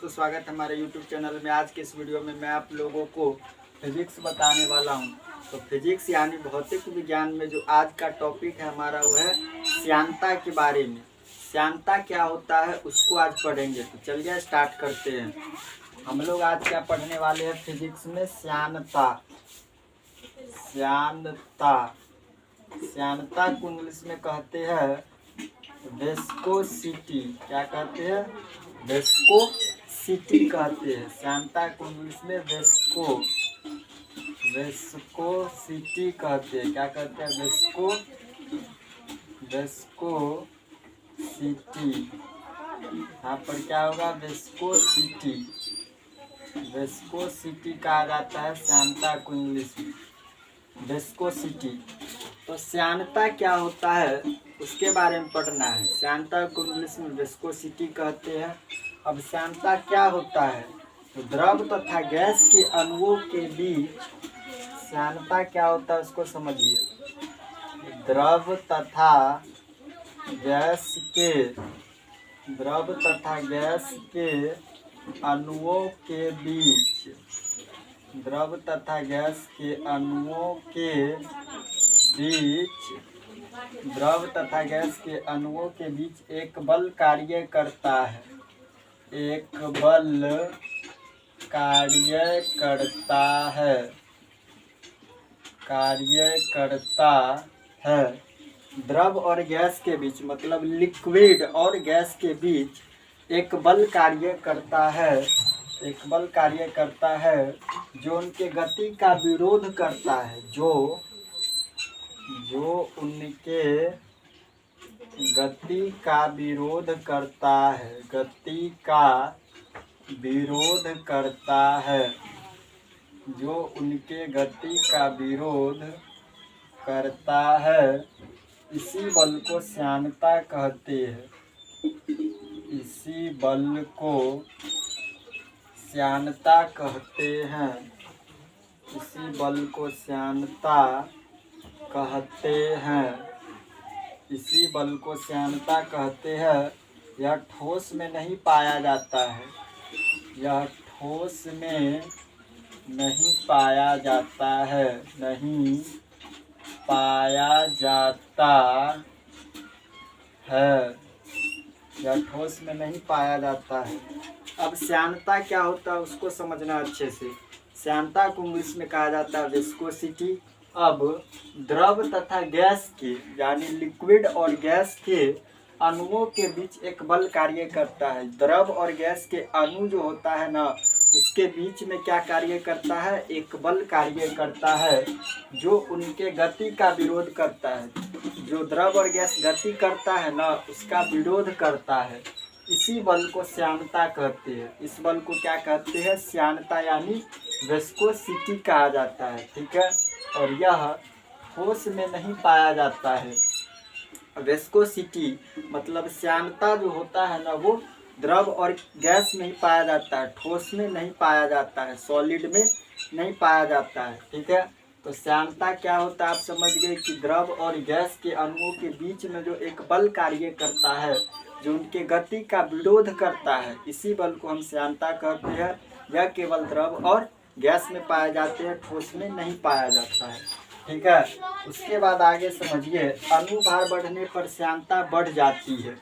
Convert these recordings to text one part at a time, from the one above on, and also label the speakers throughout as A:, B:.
A: दोस्तों, स्वागत है हमारे YouTube चैनल में। आज के इस वीडियो में मैं आप लोगों को फिजिक्स बताने वाला हूं। तो फिजिक्स यानी भौतिक विज्ञान में जो आज का टॉपिक है हमारा वो है श्यानता के बारे में। श्यानता क्या होता है उसको आज पढ़ेंगे। तो चलिए स्टार्ट करते हैं। हम लोग आज क्या पढ़ने वाले हैं फिजिक्स में? श्यानता। श्यानता श्यानता को इंग्लिश में कहते हैं विस्कोसिटी। क्या कहते हैं? विस्कोसिटी कहते हैं। श्यानता को इंग्लिश में विस्कोसिटी कहते हैं। क्या कहते हैं? विस्कोसिटी। यहाँ पर क्या होगा? विस्कोसिटी कहा जाता है श्यानता को इंग्लिश में, विस्कोसिटी। तो श्यानता क्या होता है उसके बारे में पढ़ना है। श्यानता को इंग्लिश में विस्कोसिटी कहते हैं। अब श्यानता क्या होता है? तो द्रव तथा गैस के अणुओं के बीच श्यानता क्या होता है उसको समझिए। द्रव तथा गैस के अणुओं के बीच द्रव तथा गैस के अणुओं के बीच एक बल कार्य करता है। एक बल कार्य करता है। द्रव और गैस के बीच मतलब लिक्विड और गैस के बीच एक बल कार्य करता है। एक बल कार्य करता है जो उनके गति का विरोध करता है। जो उनके गति का विरोध करता है। जो उनके गति का विरोध करता है। इसी बल को श्यानता कहते हैं। इसी बल को श्यानता कहते हैं। इसी बल को श्यानता कहते हैं। इसी बल को श्यानता कहते हैं। यह ठोस में नहीं पाया जाता है। यह ठोस में नहीं पाया जाता है। नहीं पाया जाता है। यह ठोस में नहीं पाया जाता है। अब श्यानता क्या होता है उसको समझना अच्छे से। श्यानता को इंग्लिश में कहा जाता है विस्कोसिटी। अब द्रव तथा गैस के यानी लिक्विड और गैस के अणुओं के बीच एक बल कार्य करता है। द्रव और गैस के अणु जो होता है ना, उसके बीच में क्या कार्य करता है? एक बल कार्य करता है जो उनके गति का विरोध करता है। जो द्रव और गैस गति करता है ना, उसका विरोध करता है। इसी बल को श्यानता कहते हैं। इस बल को क्या कहते हैं? श्यानता यानी विस्कोसिटी कहा जाता है। ठीक है। और यह ठोस में नहीं पाया जाता है। विस्कोसिटी मतलब श्यानता जो होता है ना, वो द्रव और गैस में ही पाया जाता है, ठोस में नहीं पाया जाता है, सॉलिड में नहीं पाया जाता है। ठीक है। तो श्यानता क्या होता है आप समझ गए कि द्रव और गैस के अणुओं के बीच में जो एक बल कार्य करता है जो उनके गति का विरोध करता है, इसी बल को हम श्यानता कहते हैं। यह केवल द्रव और गैस में पाए जाते हैं, ठोस में नहीं पाया जाता है। ठीक है। उसके बाद आगे समझिए, अणुभार बढ़ने पर श्यानता बढ़ जाती है।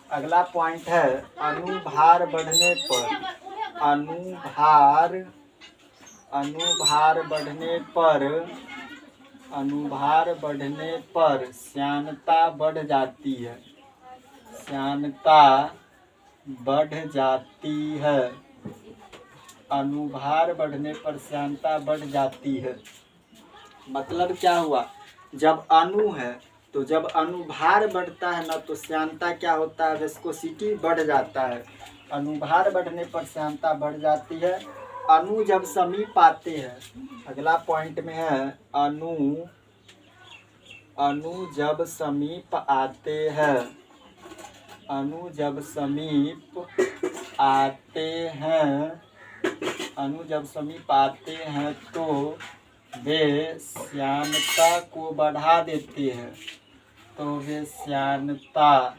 A: अगला पॉइंट है अणुभार बढ़ने पर श्यानता बढ़ जाती है। श्यानता बढ़ जाती है। अणुभार बढ़ने पर श्यानता बढ़ जाती है। मतलब क्या हुआ? जब अणु है तो जब अणुभार बढ़ता है ना, तो श्यानता क्या होता है? विस्कोसिटी बढ़ जाता है। अणुभार बढ़ने पर श्यानता बढ़ जाती है। अणु जब समीप आते हैं, अगला पॉइंट में है अणु जब समीप आते हैं। अणु जब समीप आते हैं तो वे श्यानता को बढ़ा देते हैं। तो वे श्यानता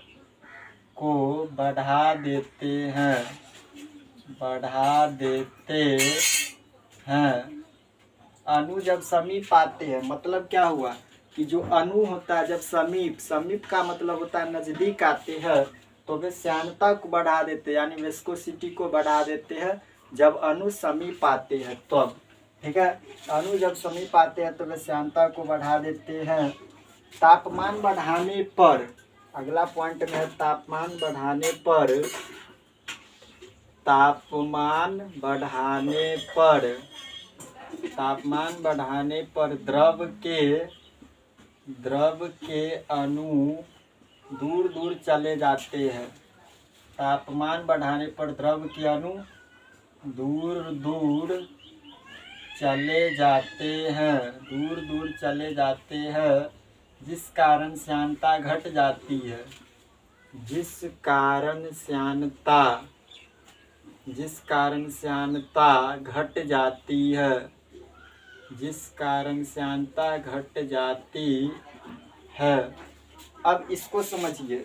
A: को बढ़ा देते हैं। बढ़ा देते हैं। अणु जब समीप आते हैं, मतलब क्या हुआ कि जो अणु होता है जब समीप, समीप का मतलब होता है नज़दीक आते हैं, तो वे श्यानता को बढ़ा देते हैं, यानी विस्कोसिटी को बढ़ा देते हैं जब अणु समीप आते हैं तब। ठीक है, अणु जब समीप आते हैं तो वे श्यानता को बढ़ा देते हैं। तापमान बढ़ाने पर, अगला पॉइंट में है तापमान बढ़ाने पर, तापमान बढ़ाने पर, तापमान बढ़ाने पर द्रव के अणु दूर दूर चले जाते हैं। तापमान बढ़ाने पर द्रव के अणु दूर दूर चले जाते हैं, दूर दूर चले जाते हैं, जिस कारण श्यानता घट जाती है, जिस कारण श्यानता घट जाती है, जिस कारण श्यानता घट जाती है। अब इसको समझिए,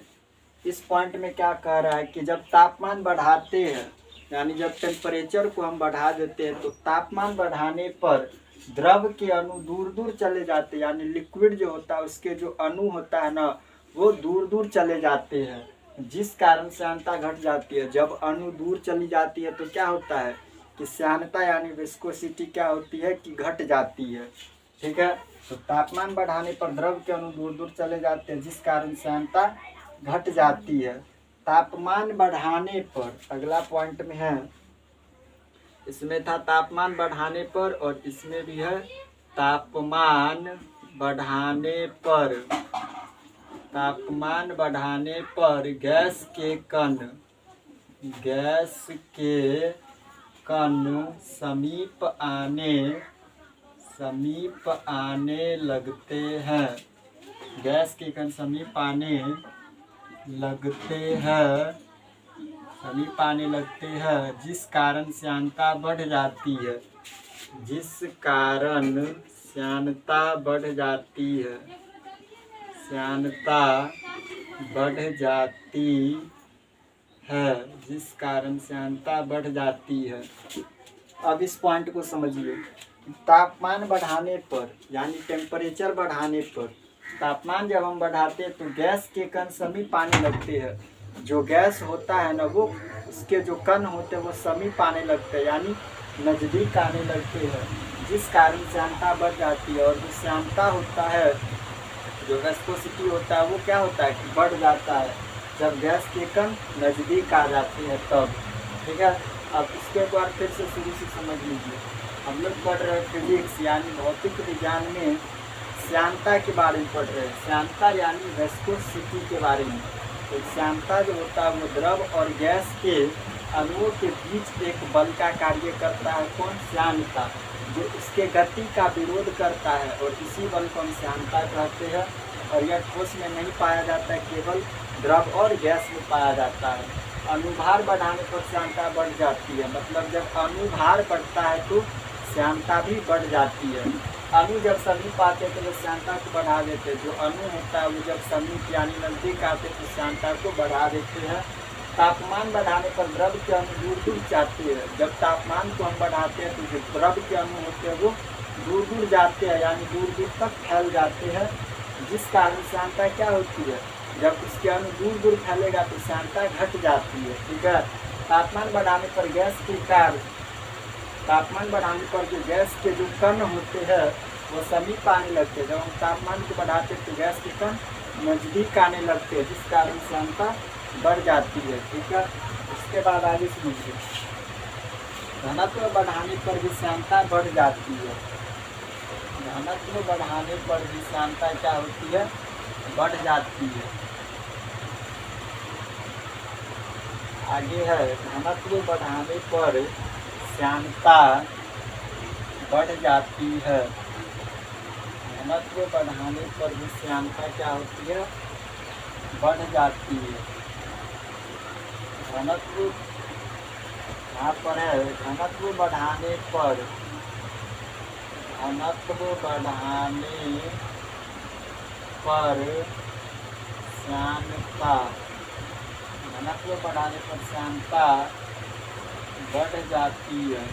A: इस पॉइंट में क्या कह रहा है कि जब तापमान बढ़ाते हैं, यानी जब टेम्परेचर को हम बढ़ा देते हैं, तो तापमान बढ़ाने पर द्रव के अणु दूर दूर चले जाते हैं, यानी लिक्विड जो होता है उसके जो अणु होता है ना, वो दूर दूर चले जाते हैं, जिस कारण श्यानता घट जाती है। जब अणु दूर चली जाती है तो क्या होता है कि श्यानता यानी विस्कोसिटी क्या होती है कि घट जाती है। ठीक है, तो तापमान बढ़ाने पर द्रव के अणु दूर दूर चले जाते हैं, जिस कारण श्यानता घट जाती है। तापमान बढ़ाने पर, अगला पॉइंट में है, इसमें था तापमान बढ़ाने पर और इसमें भी है तापमान बढ़ाने पर। तापमान बढ़ाने पर गैस के कण समीप आने लगते हैं, गैस के कण समीप आने लगते हैं, जिस कारण श्यानता बढ़ जाती है, जिस कारण श्यानता बढ़ जाती है, श्यानता बढ़ जाती है, जिस कारण श्यानता बढ़ जाती है। अब इस पॉइंट को समझिए, तापमान बढ़ाने पर यानी टेम्परेचर बढ़ाने पर, तापमान जब हम बढ़ाते हैं तो गैस के कण समीप आने लगते हैं। जो गैस होता है ना, वो उसके जो कण होते हैं वो समीप आने लगते हैं, यानी नज़दीक आने लगते हैं, जिस कारण श्यानता बढ़ जाती है। और जो श्यानता होता है, जो विस्कोसिटी होता है, वो क्या होता है कि बढ़ जाता है जब गैस के कण नज़दीक आ जाते हैं तब। ठीक है, अब इसके बाद फिर से शुरू से समझ लीजिए। हम लोग पढ़ रहे हैं फिजिक्स यानी भौतिक विज्ञान में श्यानता के बारे में पढ़ रहे हैं। श्यानता यानी विस्कोसिटी के बारे में। तो श्यानता जो होता है वो द्रव और गैस के अणुओं के बीच एक बल का कार्य करता है। कौन? श्यानता, जो इसके गति का विरोध करता है, और इसी बल को हम श्यानता कहते हैं। और यह ठोस में नहीं पाया जाता है, केवल द्रव और गैस में पाया जाता है। अनुभार बढ़ाने पर श्यानता बढ़ जाती है, मतलब जब अनुभार बढ़ता है तो श्यानता भी बढ़ जाती है। अणु जब समीप आते हैं तो वो श्यानता को बढ़ा देते हैं। जो अणु होता है वो जब समीप यानी नज़दीक आते हैं तो श्यानता को बढ़ा देते हैं। तापमान बढ़ाने पर द्रव के अणु दूर दूर जाते हैं। जब तापमान को हम बढ़ाते हैं तो जो द्रव के अणु होते हैं वो दूर दूर जाते हैं, यानी दूर दूर तक फैल जाते हैं, जिस कारण श्यानता क्या होती है, जब उसके अणु दूर दूर फैलेगा तो श्यानता घट जाती है। ठीक है, तापमान बढ़ाने पर गैस के कारण, तापमान बढ़ाने पर जो गैस के जो कण होते हैं वो समीप आने लगते हैं। जब हम तापमान को बढ़ाते हैं तो गैस के कण नज़दीक आने लगते हैं, जिस कारण श्यानता बढ़ जाती है। ठीक है, उसके बाद आगे समझिए, घनत्व बढ़ाने पर भी श्यानता बढ़ जाती है। घनत्व बढ़ाने पर भी श्यानता क्या होती है, बढ़ जाती है। आगे है, घनत्व बढ़ाने पर श्यानता बढ़ जाती है। घनत्व बढ़ाने पर भी श्यानता क्या होती है, बढ़ जाती है। घनत्व यहाँ पर है, घनत्व बढ़ाने पर, घनत्व बढ़ाने पर श्यानता, घनत्व बढ़ाने पर श्यानता बढ़ जाती है।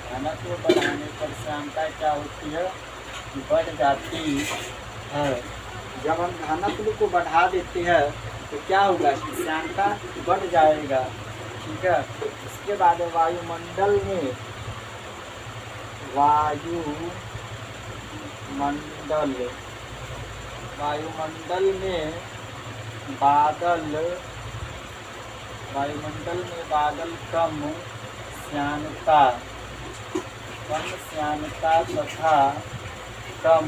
A: घनत्व बढ़ाने पर श्यानता क्या होती है? बढ़ जाती है। जब हम घनत्व को बढ़ा देते हैं तो क्या होगा कि श्यानता बढ़ जाएगा। ठीक है। इसके बाद वायुमंडल में बादल कम श्यानता तथा कम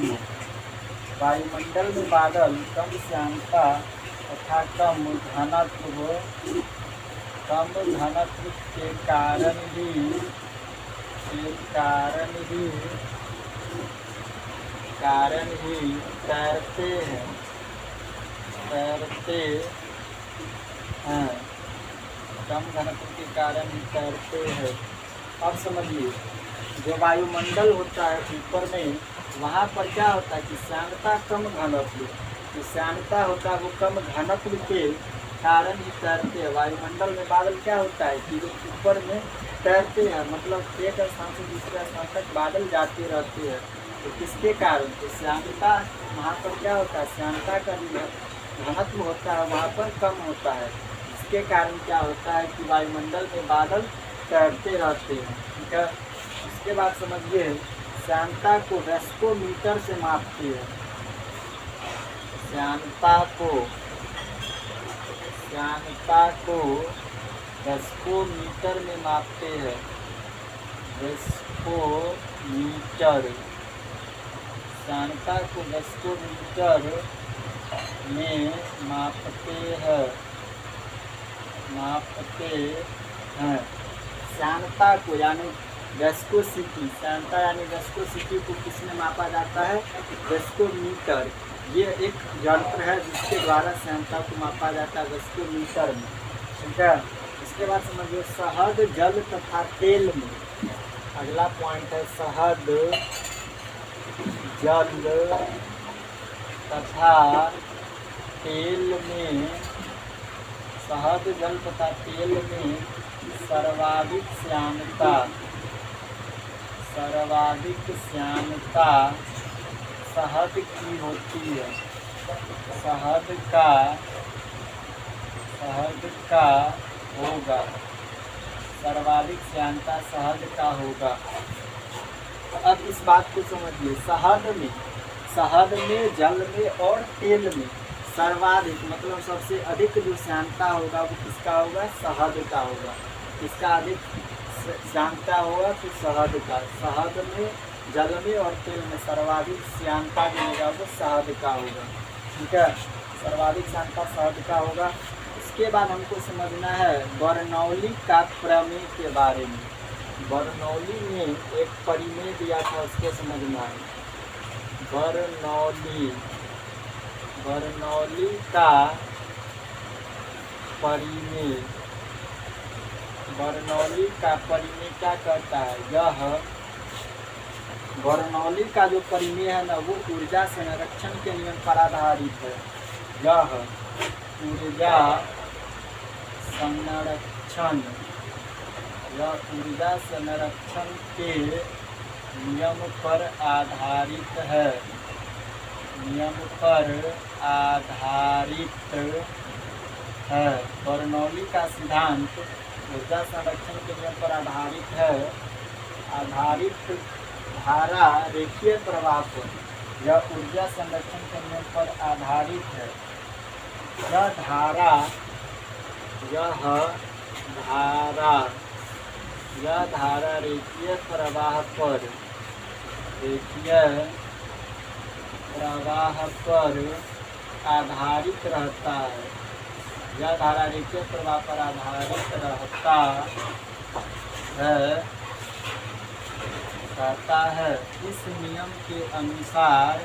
A: वायुमंडल में बादल कम श्यानता तथा कम घनत्व के कारण ही तैरते हैं। कम घनत्व के कारण ही तैरते हैं। अब समझिए, जो वायुमंडल होता है ऊपर में, वहाँ पर क्या होता है कि श्यानता कम घनत्व, जो श्यानता होता है वो कम घनत्व के कारण ही तैरते हैं। वायुमंडल में बादल क्या होता है कि ऊपर में तैरते हैं, मतलब एक स्थान से दूसरे स्थान तक बादल जाते रहते हैं। तो किसके कारण? तो श्यानता वहाँ पर क्या होता है, श्यानता का जो घनत्व होता है वहाँ पर कम होता है। इसके कारण क्या होता है कि वायुमंडल में बादल तैरते रहते हैं। ठीक है। इसके बाद समझिए, श्यानता को वेस्कोमीटर से मापते हैं। श्यानता को वेस्कोमीटर में मापते हैं। श्यानता को वेस्कोमीटर में मापते हैं। श्यानता को यानी वेस्कोसिटी, श्यानता यानी वेस्कोसिटी को किसमें मापा जाता है? वेस्कोमीटर। ये एक यंत्र है जिसके द्वारा श्यानता को मापा जाता है वेस्कोमीटर में। ठीक है। इसके बाद समझिए, शहद, जल तथा तेल में। अगला पॉइंट है शहद, जल तथा तेल में। शहद, जल तथा तेल में सर्वाधिक श्यानता शहद की होती है। शहद का होगा, सर्वाधिक श्यानता शहद का होगा। अब इस बात को समझिए, शहद में, जल में और तेल में सर्वाधिक मतलब सबसे अधिक जो श्यानता होगा वो किसका होगा? शहद का होगा। किसका अधिक श्यानता होगा? तो शहद का। शहद में, जल में और तेल में सर्वाधिक श्यानता जो होगा वो शहद का होगा। ठीक है। सर्वाधिक श्यानता शहद का होगा। इसके बाद हमको समझना है बर्नौली का प्रमेय के बारे में। बर्नौली ने एक परिमेय दिया था, उसके समझना है। बर्नौली का परिमेय क्या करता है? यह बर्नौली का जो परिमेय है ना, वो ऊर्जा संरक्षण के नियम पर आधारित है। यह ऊर्जा संरक्षण के नियम पर आधारित है। बर्नौली का सिद्धांत ऊर्जा संरक्षण के नियम पर आधारित है। आधारित धारा रेखीय प्रवाह पर। यह ऊर्जा संरक्षण के नियम पर आधारित है। यह धारा रेखीय प्रवाह पर आधारित रहता है। यह धारा रेखीय प्रवाह पर आधारित रहता है। इस नियम के अनुसार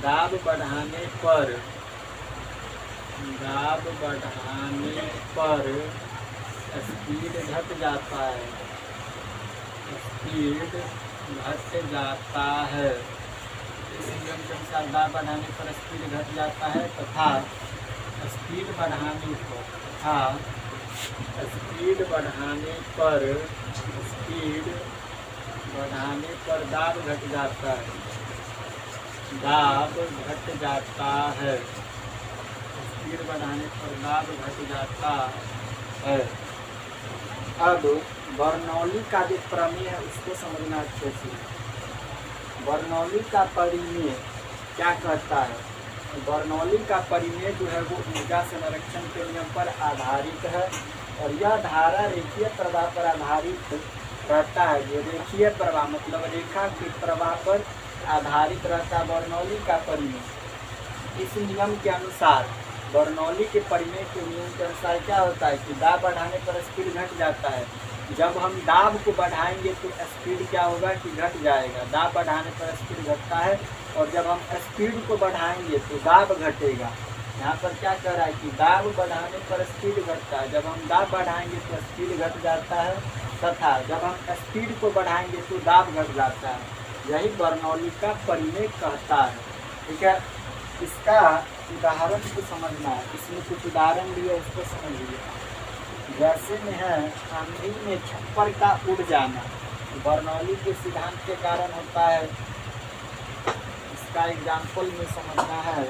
A: दाब बढ़ाने पर स्पीड घट जाता है। नियम के अनुसार दाब बढ़ाने पर स्पीड घट जाता है तथा स्पीड बढ़ाने पर दाब घट जाता है। स्पीड बढ़ाने पर दाब घट जाता है। अब बर्नौली का जो प्रमेय है उसको समझना अच्छे से। बर्नौली का परिमेय क्या कहता है? बर्नौली का परिमेय जो है वो ऊर्जा संरक्षण के नियम पर आधारित है और यह धारा रेखीय प्रवाह पर आधारित रहता है। ये रेखीय प्रवाह मतलब रेखा के प्रवाह पर आधारित रहता है बर्नौली का परिमेय। इस नियम के अनुसार बर्नौली के परिमेय के नियम के अनुसार क्या होता है कि दाब बढ़ाने पर स्पीड घट जाता है। जब हम दाब को बढ़ाएंगे तो स्पीड क्या होगा कि घट जाएगा। दाब बढ़ाने पर स्पीड घटता है और जब हम स्पीड को बढ़ाएंगे तो दाब घटेगा। यहाँ पर क्या कह रहा है कि दाब बढ़ाने पर स्पीड घटता है। जब हम दाब बढ़ाएंगे तो स्पीड घट जाता है तथा जब हम स्पीड को बढ़ाएंगे तो दाब घट जाता है। यही बर्नौली का परिमेय कहता है। ठीक है, इसका उदाहरण को समझना है। इसमें कुछ उदाहरण दिए उसको समझिए। जैसे में है आंधी में छप्पर का उड़ जाना, बर्नौली के सिद्धांत के कारण होता है। इसका एग्जाम्पल में समझना है।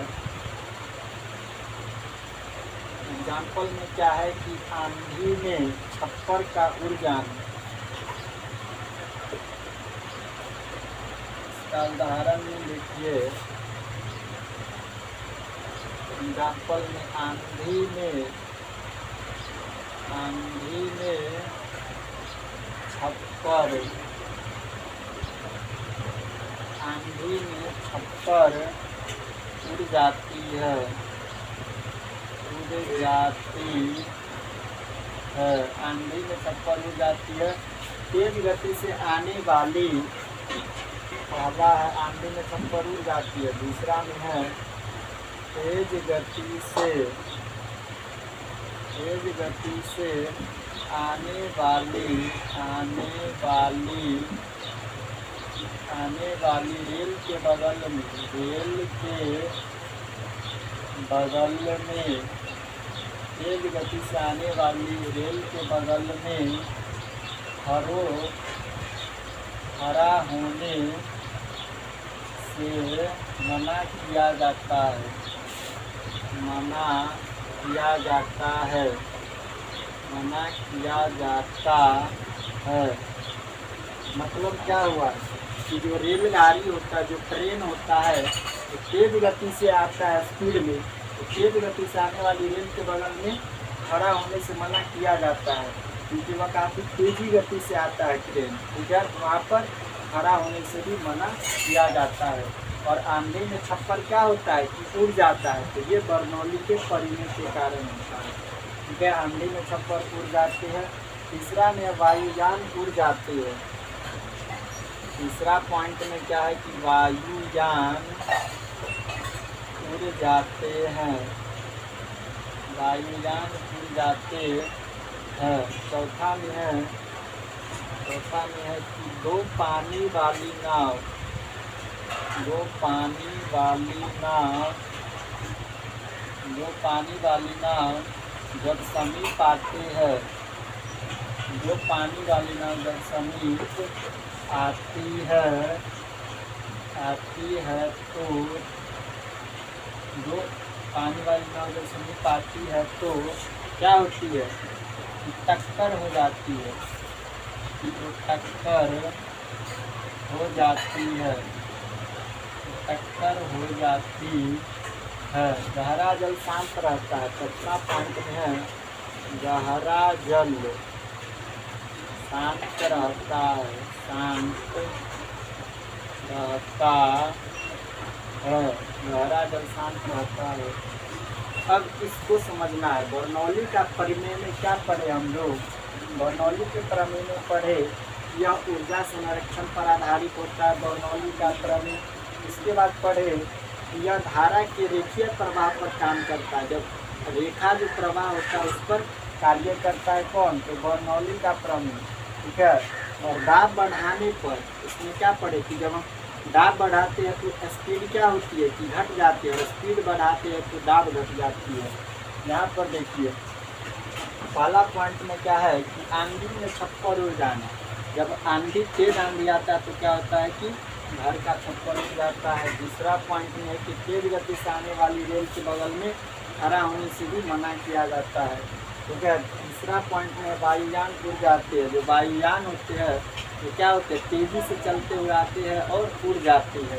A: एग्जाम्पल में क्या है कि आंधी में छप्पर का उड़ जाना। इसका उदाहरण में देखिए। एग्जाम्पल में आंधी में छप्पर उड़ जाती है। आंधी में छप्पर उड़ जाती है। तेज गति से आने वाली, पहला है आंधी में छप्पर उड़ जाती है। दूसरा में है तेज गति से आने वाली रेल के बगल में तेज गति से आने वाली रेल के बगल में खड़ा होने से मना किया जाता है। मतलब क्या हुआ कि जो रेलगाड़ी होता है, जो ट्रेन होता है, तो तेज गति से आता है स्पीड में, तो तेज गति से आने वाली रेल के बगल में खड़ा होने से मना किया जाता है क्योंकि वह काफ़ी तेजी गति से आता है ट्रेन। ठीक है, वहाँ पर खड़ा होने से भी मना किया जाता है। और आंधी में छप्पर क्या होता है कि उड़ जाता है। तो ये बर्नौली के परिमेय के कारण होता है। ठीक है, आंधी में छप्पर उड़ जाते हैं। तीसरा में वायुयान उड़ जाते हैं। तीसरा पॉइंट में क्या है कि वायुयान उड़ जाते हैं। चौथा में है कि दो पानी वाली नाव जब समीप आती है तो क्या होती है कि टक्कर हो जाती है। गहरा जल शांत रहता है। चौथा पॉइंट में है गहरा जल शांत रहता है। अब इसको समझना है। बर्नौली का परिमेय में क्या पढ़े हम लोग? बर्नौली के प्रमेय में पढ़े यह ऊर्जा संरक्षण पर आधारित होता है, बर्नौली का प्रमेय। इसके बाद पढ़े यह धारा के रेखीय प्रवाह पर काम करता है। जब रेखा जो प्रवाह होता है उस पर कार्य करता है कौन? तो बर्नौली का प्रमेय। ठीक है, और दाब बढ़ाने पर इसमें क्या पढ़े कि जब हम दाब बढ़ाते हैं तो स्पीड क्या होती है कि घट जाती है, और स्पीड बढ़ाते हैं तो दाब घट जाती है। यहाँ पर देखिए पहला पॉइंट में क्या है कि आंधी में छप्पर उड़ जाना। जब आंधी तेज आंधी आता है तो क्या होता है कि घर का छप्पर उड़ जाता है। दूसरा पॉइंट में है कि तेज गति से आने वाली रेल के बगल में खड़ा होने से भी मना किया जाता है। ठीक है। तीसरा पॉइंट में वायुयान उड़ जाते हैं। जो वायुयान होते हैं तो क्या होते हैं, तेजी से चलते हुए आते हैं और उड़ जाती है।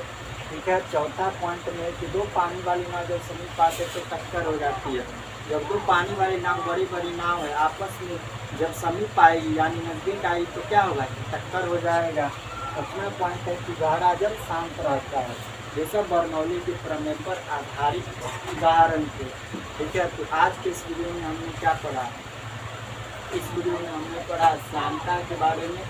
A: ठीक है। चौथा पॉइंट में कि दो पानी वाली नाव जब समीप आते तो टक्कर हो जाती है। जब दो पानी वाली नाव बड़ी बड़ी नाव है आपस में जब समीप आएगी यानी नजदीक आई तो क्या होगा कि टक्कर हो जाएगा। पांचवा पॉइंट है कि गहरा जल शांत रहता है। ये सब बर्नौली के प्रमेय पर आधारित उदाहरण थे। ठीक है। तो आज के इस वीडियो में हमने क्या पढ़ा, इस वीडियो में हमने पढ़ा श्यानता के बारे में।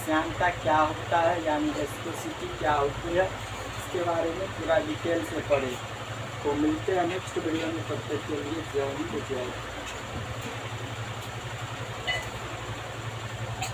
A: श्यानता क्या होता है यानी विस्कोसिटी क्या होती है, इसके बारे में पूरा डिटेल से पढ़े। तो मिलते हैं नेक्स्ट वीडियो में, तब तक के लिए जय हिंद जय भारत।